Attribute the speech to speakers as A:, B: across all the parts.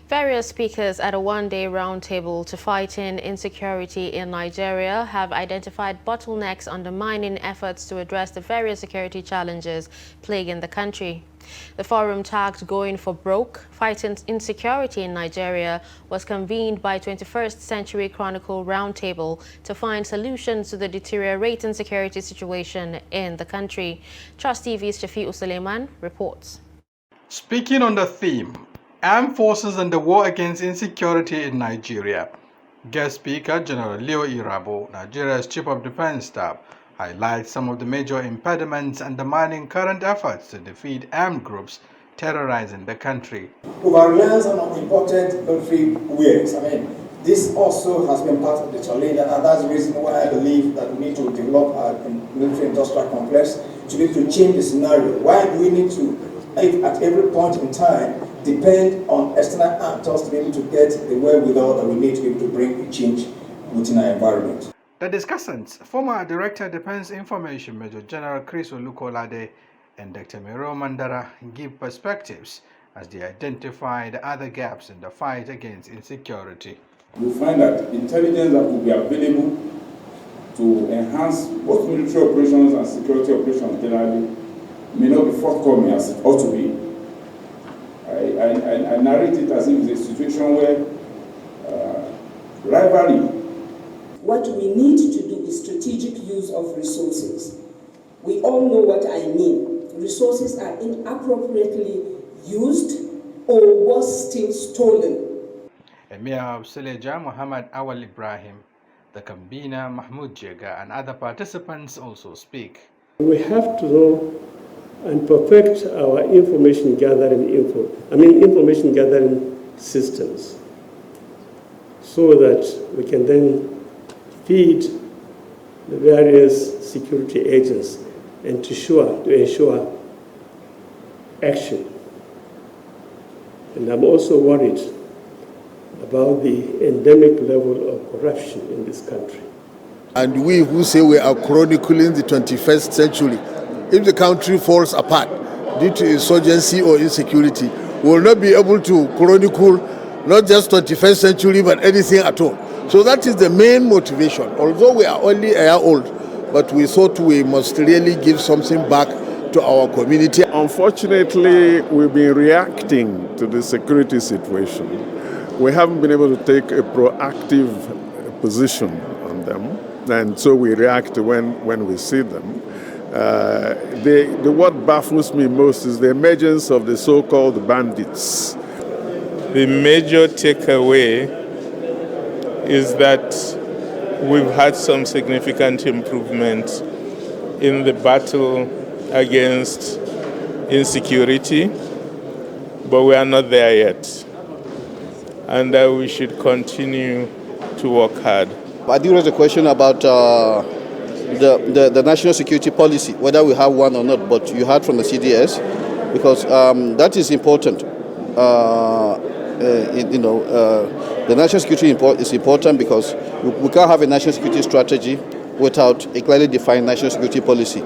A: Various speakers at a one-day roundtable to fighting insecurity in Nigeria have identified bottlenecks undermining efforts to address the various security challenges plaguing the country. The forum tagged Going for Broke, Fighting Insecurity in Nigeria was convened by 21st Century Chronicle Roundtable to find solutions to the deteriorating security situation in the country. Trust TV's Shafi'u Suleiman reports.
B: Speaking on the theme, Armed Forces and the War Against Insecurity in Nigeria, guest speaker General Leo Irabo, Nigeria's Chief of Defense Staff, highlights some of the major impediments undermining current efforts to defeat armed groups terrorizing the country.
C: Over-reliance on imported military wares. This also has been part of the challenge, and that's the reason why I believe that we need to develop our military industrial complex to be able to change the scenario. Why do we need to, at every point in time, depend on external actors to be able to get the wherewithal that we need to be able to bring change within our environment?
B: The discussants, former Director Defense Information Major General Chris Olukolade and Dr. Mero Mandara, give perspectives as they identify the other gaps in the fight against insecurity.
D: We find that intelligence that could be available to enhance both military operations and security operations generally may not be forthcoming as it ought to be. I narrate it as if it's a situation where rivalry.
E: What we need to do is strategic use of resources. We all know what I mean. Resources are inappropriately used or worse still stolen.
B: Emir of Suleja Muhammad Awal Ibrahim, the convener Mahmoud Jega and other participants also speak.
F: We have to know and perfect our information gathering systems so that we can then feed the various security agents and to ensure action. And I'm also worried about the endemic level of corruption in this country.
G: And we who say we are chronicling the 21st century, if the country falls apart due to insurgency or insecurity, we will not be able to chronicle not just 21st century but anything at all. So that is the main motivation. Although we are only a year old, but we thought we must really give something back to our community.
H: Unfortunately, we've been reacting to the security situation. We haven't been able to take a proactive position on them, and so we react when we see them. What baffles me most is the emergence of the so-called bandits.
I: The major takeaway is that we've had some significant improvement in the battle against insecurity, but we are not there yet. And we should continue to work hard.
J: I do raise a question about the national security policy, whether we have one or not, but you heard from the CDS, because that is important. The national security is important because we can't have a national security strategy without a clearly defined national security policy.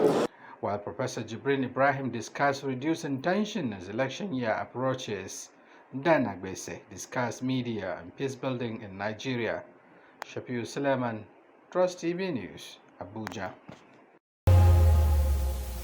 B: While Professor Jibrin Ibrahim discussed reducing tension as election year approaches, Dan Agbese discussed media and peace building in Nigeria. Shafi'u Suleiman, Trust TV News, Abuja.